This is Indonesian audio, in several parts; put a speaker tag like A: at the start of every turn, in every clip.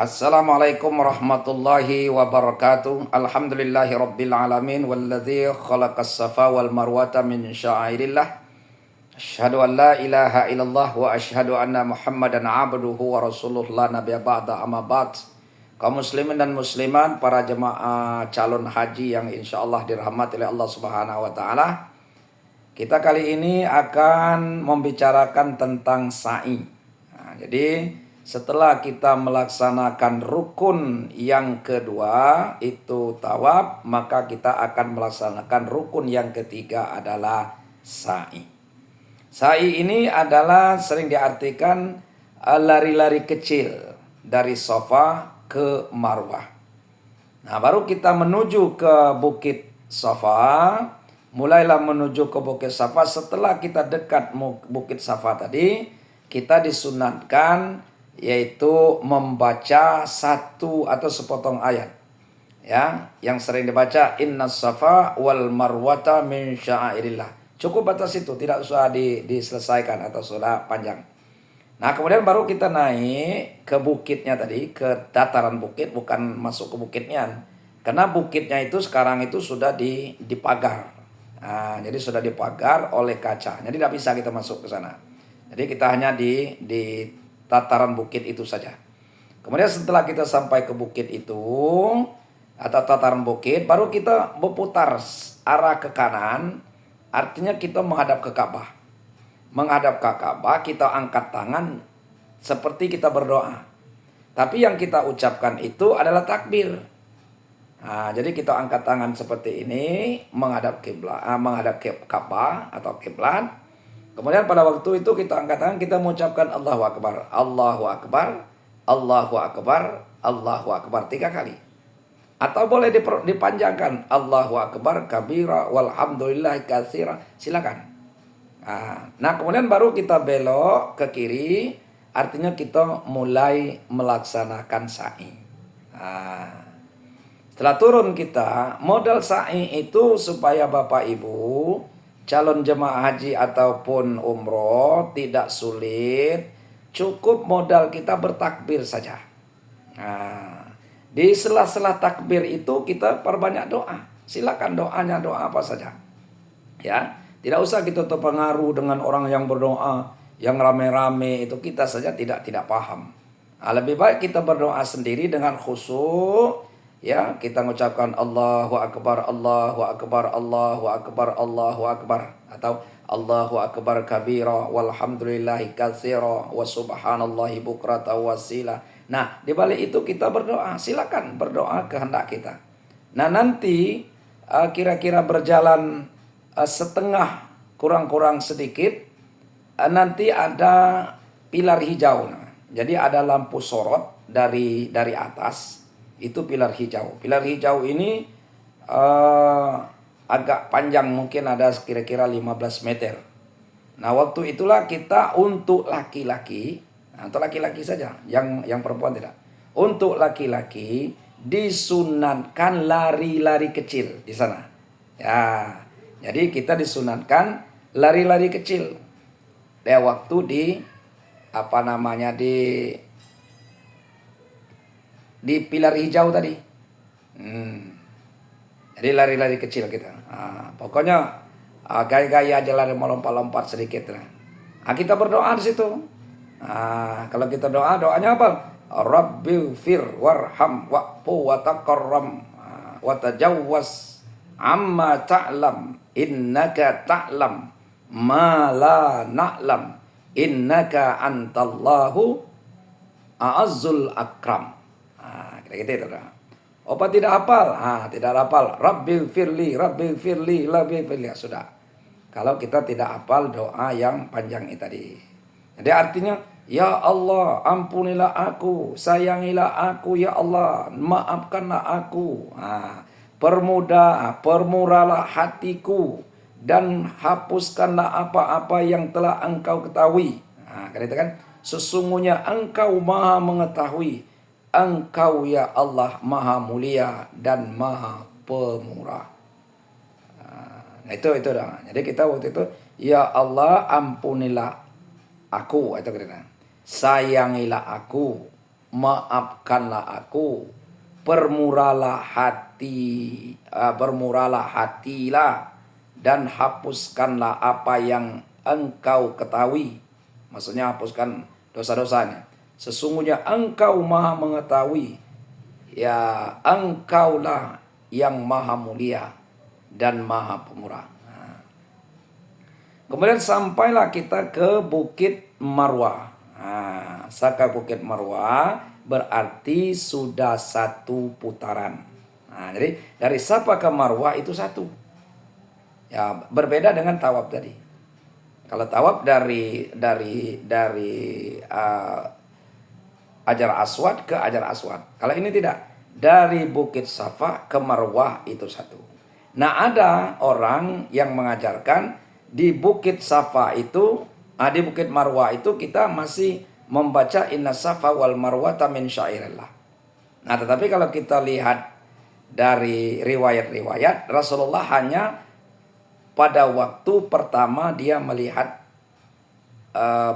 A: Assalamualaikum warahmatullahi wabarakatuh. Alhamdulillahi rabbil alamin walladzi khalaqas safa wal marwata min sya'airillah. Asyhadu an la ilaha illallah wa asyhadu anna Muhammadan abduhu wa rasuluh la nabiyya ba'da amma ba'd. Kaum muslimin dan muslimat, para jemaah calon haji yang insyaallah dirahmati oleh Allah Subhanahu wa taala. Kita kali ini akan membicarakan tentang sa'i. Jadi setelah kita melaksanakan rukun yang kedua itu tawaf, maka kita akan melaksanakan rukun yang ketiga adalah sa'i. Sa'i ini adalah sering diartikan lari-lari kecil dari Safa ke Marwah. Nah, baru kita menuju ke Bukit Safa. Mulailah menuju ke Bukit Safa. Setelah kita dekat Bukit Safa tadi, kita disunatkan yaitu membaca satu atau sepotong ayat, ya, yang sering dibaca innas safa wal marwata min sya'airillah. Cukup batas itu, tidak usah diselesaikan atau sudah panjang. Nah, kemudian baru kita naik ke bukitnya tadi, ke dataran bukit, bukan masuk ke bukitnya, karena bukitnya itu sekarang itu sudah dipagar. Nah, jadi sudah dipagar oleh kaca, jadi tidak bisa kita masuk ke sana. Jadi kita hanya di tataran bukit itu saja. Kemudian setelah kita sampai ke bukit itu atau tataran bukit, baru kita berputar arah ke kanan. Artinya kita menghadap ke Ka'bah. Menghadap ke Ka'bah, kita angkat tangan seperti kita berdoa. Tapi yang kita ucapkan itu adalah takbir. Nah, jadi kita angkat tangan seperti ini menghadap kiblat, menghadap ke Ka'bah atau kiblat. Kemudian pada waktu itu kita angkat tangan, kita mengucapkan Allahu Akbar, Allahu Akbar, Allahu Akbar, Allahu Akbar 3 kali. Atau boleh dipanjangkan Allahu Akbar kabira walhamdulillah katsira, silakan. Nah, kemudian baru kita belok ke kiri, artinya kita mulai melaksanakan sa'i. Setelah turun kita, modal sa'i itu supaya Bapak Ibu calon jemaah haji ataupun umroh tidak sulit, cukup modal kita bertakbir saja. Nah, di sela-sela takbir itu kita perbanyak doa. Silakan doanya doa apa saja. Ya, tidak usah kita terpengaruh dengan orang yang berdoa yang rame-rame, itu kita saja tidak paham. Nah, lebih baik kita berdoa sendiri dengan khusyuk. Ya, kita mengucapkan Allahu Akbar, Allahu Akbar, Allahu Akbar, Allahu Akbar, atau Allahu Akbar kabira walhamdulillahi katsira wa subhanallahi bukrata wasila. Nah, di balik itu kita berdoa. Silakan berdoa kehendak kita. Nah, nanti kira-kira berjalan setengah kurang-kurang sedikit, nanti ada pilar hijau. Jadi ada lampu sorot dari atas. Itu pilar hijau. Pilar hijau ini agak panjang, mungkin ada kira-kira 15 meter. Nah, waktu itulah kita untuk laki-laki, untuk laki-laki saja, yang perempuan tidak. Untuk laki-laki disunatkan lari-lari kecil di sana. Ya, jadi kita disunatkan lari-lari kecil. Waktu di pilar hijau tadi. Jadi lari-lari kecil kita. Pokoknya gaya-gaya aja lah, melompat-lompat sedikit lah. Kita berdoa di situ. Kalau kita doanya apa? Rabbighfir warham wa'fu wa takarram wa tajawwaz amma ta'lam innaka ta'lam ma la na'lam innaka antallahu a'azzul akram. Gitu itu. Apa tidak hafal? Tidak hafal. Rabbighfirli, Rabbighfirli, Rabbighfirli. Sudah. Kalau kita tidak hafal doa yang panjang itu tadi. Jadi artinya, ya Allah, ampunilah aku, sayangilah aku, ya Allah, maafkanlah aku. Permurahlah hatiku dan hapuskanlah apa-apa yang telah engkau ketahui. Gitu kan? Sesungguhnya engkau maha mengetahui. Engkau ya Allah maha mulia dan maha pemurah. Nah, itu dah. Jadi kita waktu itu, ya Allah ampunilah aku, itu kita. Sayangilah aku, maafkanlah aku, bermurahlah hatilah, dan hapuskanlah apa yang engkau ketahui. Maksudnya hapuskan dosa-dosanya. Sesungguhnya engkau maha mengetahui, ya engkaulah yang maha mulia dan maha pemurah. Kemudian sampailah kita ke Bukit Marwah. Sampai Bukit Marwah berarti sudah satu putaran. Jadi dari Safa ke Marwah itu satu. Ya, berbeda dengan tawaf tadi. Kalau tawaf dari Hajar Aswad ke Hajar Aswad. Kalau ini tidak. Dari Bukit Safa ke Marwah itu satu. Nah, ada orang yang mengajarkan di Bukit Safa itu, di Bukit Marwah itu kita masih membaca Inna Safa wal Marwata min syairillah. Nah, tetapi kalau kita lihat dari riwayat-riwayat, Rasulullah hanya pada waktu pertama dia melihat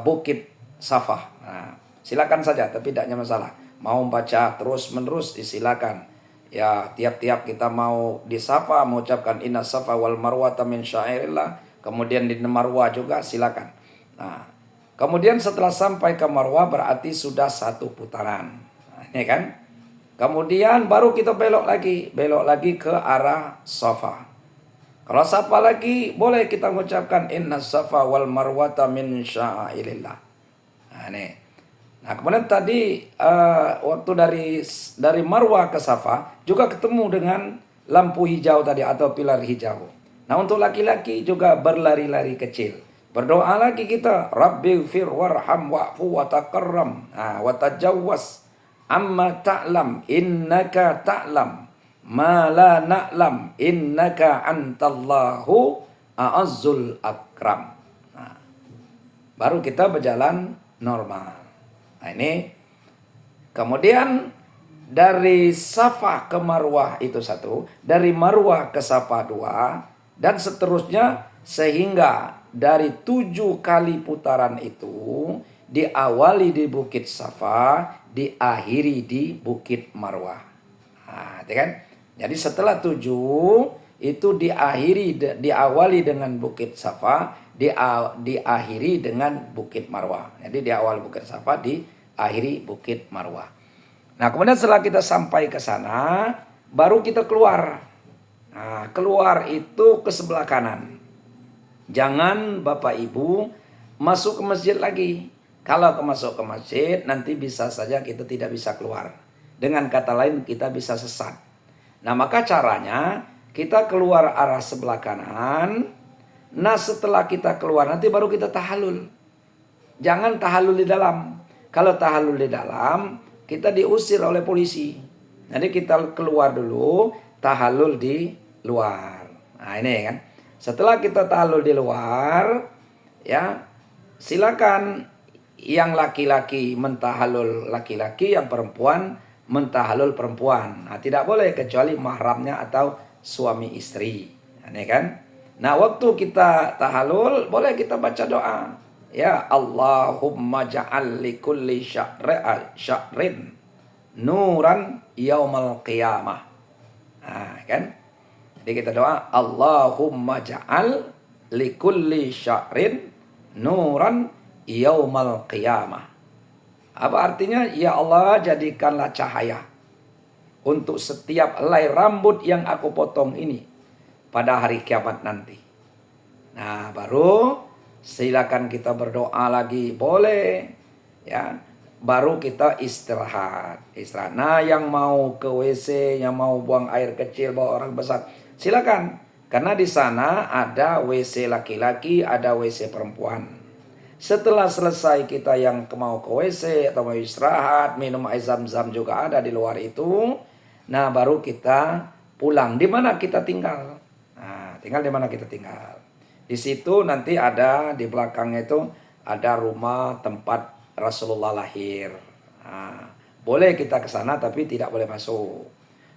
A: Bukit Safa. Nah, silakan saja, tapi tidaknya masalah. Mau baca terus-menerus disilakan. Ya, tiap-tiap kita mau di Safa mengucapkan Inna Safa wal Marwata min syairillah, kemudian di Marwah juga silakan. Nah, kemudian setelah sampai ke Marwah berarti sudah satu putaran. Nah, ini kan. Kemudian baru kita belok lagi ke arah Safa. Kalau Safa lagi boleh kita mengucapkan Inna Safa wal Marwata min syairillah. Nah, ini. Nah, kemudian tadi waktu dari Marwah ke Safa juga ketemu dengan lampu hijau tadi atau pilar hijau. Nah, untuk laki-laki juga berlari-lari kecil. Berdoa lagi kita, Rabbighfir warham wa'fu wa takarram wa tajawwaz amma ta'lam innaka ta'lam ma la na'lam innaka antallahu a'azzul akram. Nah, baru kita berjalan normal. Nah, ini kemudian dari Safa ke Marwah itu satu, dari Marwah ke Safa dua, dan seterusnya sehingga dari 7 kali putaran itu diawali di Bukit Safa, diakhiri di Bukit Marwah. Nah, itu kan? Jadi setelah 7 itu diawali dengan Bukit Safa, diakhiri dengan Bukit Marwah. Jadi di awal Bukit Safa, diakhiri Bukit Marwah. Nah, kemudian setelah kita sampai ke sana, baru kita keluar. Nah, keluar itu ke sebelah kanan. Jangan Bapak Ibu masuk ke masjid lagi. Kalau masuk ke masjid, nanti bisa saja kita tidak bisa keluar. Dengan kata lain, kita bisa sesat. Nah, maka caranya kita keluar arah sebelah kanan. Nah, setelah kita keluar nanti baru kita tahallul. Jangan tahallul di dalam. Kalau tahallul di dalam, kita diusir oleh polisi. Jadi kita keluar dulu, tahallul di luar. Nah, ini kan. Setelah kita tahallul di luar, ya, silakan yang laki-laki mentahallul laki-laki, yang perempuan mentahallul perempuan. Nah, tidak boleh kecuali mahramnya atau suami istri. Nah, ini kan. Nah, waktu kita tahallul boleh kita baca doa. Ya Allahumma ja'al li kulli sya'rin nuran yaumal qiyamah. Nah, kan? Jadi kita doa Allahumma ja'al li kulli sya'rin nuran yaumal qiyamah. Apa artinya? Ya Allah, jadikanlah cahaya untuk setiap helai rambut yang aku potong ini pada hari kiamat nanti. Nah, baru silakan kita berdoa lagi, boleh ya. Baru kita istirahat. Nah, yang mau ke WC, yang mau buang air kecil, bawa orang besar, silakan. Karena di sana ada WC laki-laki, ada WC perempuan. Setelah selesai kita yang mau ke WC atau mau istirahat, minum air zam-zam juga ada di luar itu. Nah, baru kita pulang. Di mana kita tinggal? Tinggal di mana kita tinggal. Di situ nanti ada di belakangnya itu ada rumah tempat Rasulullah lahir. Nah, boleh kita ke sana tapi tidak boleh masuk.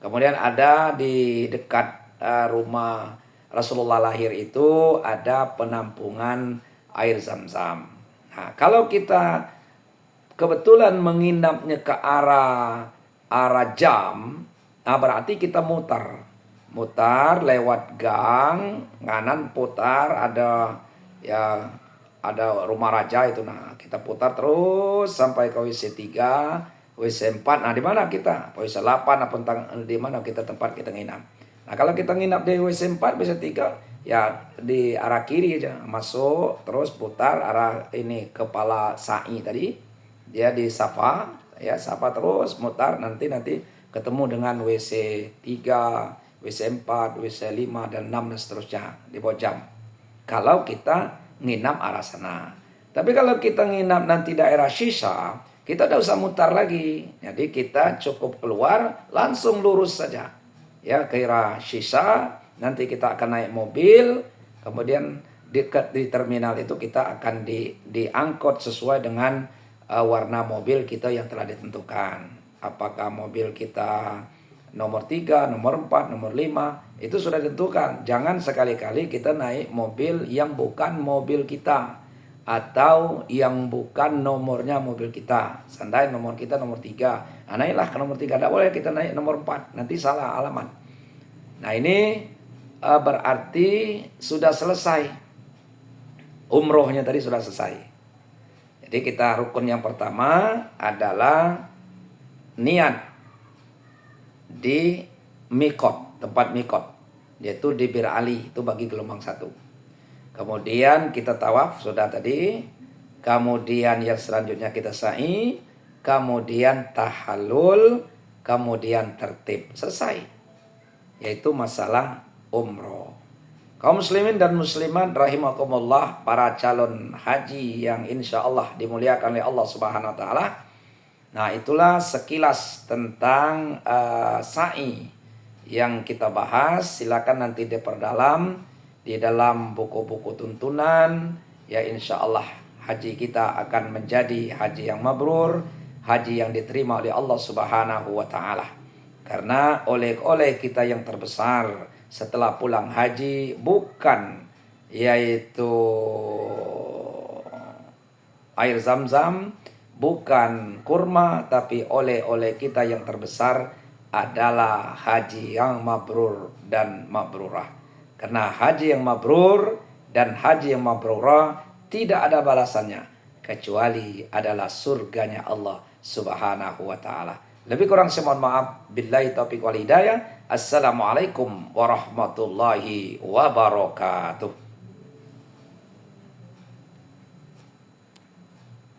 A: Kemudian ada di dekat rumah Rasulullah lahir itu ada penampungan air zam-zam. Nah, kalau kita kebetulan menginapnya ke arah jam, nah berarti kita mutar lewat gang, kanan putar, ada rumah raja itu. Nah, kita putar terus sampai ke WC 3, WC 4. Nah, di mana kita? WC 8 apa di mana kita tempat kita nginap. Nah, kalau kita nginap di WC 4, WC 3, ya di arah kiri aja. Masuk terus putar arah ini kepala sa'i tadi. Dia di Safa, ya Safa terus mutar nanti ketemu dengan WC 3, WC 4, WC 5 dan 6 dan seterusnya di bawah jam. Kalau kita nginap arah sana. Tapi kalau kita nginap nanti daerah Shisha, kita tidak usah mutar lagi. Jadi kita cukup keluar, langsung lurus saja. Ya, ke arah Shisha, nanti kita akan naik mobil, kemudian dekat di terminal itu kita akan diangkut sesuai dengan warna mobil kita yang telah ditentukan. Apakah mobil kita nomor 3, nomor 4, nomor 5, itu sudah ditentukan. Jangan sekali-kali kita naik mobil yang bukan mobil kita, atau yang bukan nomornya mobil kita. Seandainya nomor kita nomor 3, nah naiklah ke nomor 3, tidak boleh kita naik nomor 4, nanti salah alamat. Nah ini berarti sudah selesai. Umrohnya tadi sudah selesai. Jadi kita rukun yang pertama adalah niat di mikot, tempat mikot, yaitu di Bir Ali, itu bagi gelombang 1. Kemudian kita tawaf sudah tadi. Kemudian yang selanjutnya kita sa'i, kemudian tahallul, kemudian tertib. Selesai. Yaitu masalah umroh. Kaum muslimin dan muslimat rahimakumullah, para calon haji yang insya Allah dimuliakan oleh Allah Subhanahu wa taala. Nah, itulah sekilas tentang sa'i yang kita bahas. Silakan nanti diperdalam di dalam buku-buku tuntunan. Ya, insya Allah haji kita akan menjadi haji yang mabrur, haji yang diterima oleh Allah Subhanahu wa taala. Karena oleh-oleh kita yang terbesar setelah pulang haji bukan yaitu air Zam-Zam, bukan kurma, tapi oleh-oleh kita yang terbesar adalah haji yang mabrur dan mabrurah. Karena haji yang mabrur dan haji yang mabrurah tidak ada balasannya kecuali adalah surganya Allah Subhanahu wa taala. Lebih kurang saya mohon maaf. Billahi taufiq wal hidayah. Assalamualaikum warahmatullahi wabarakatuh.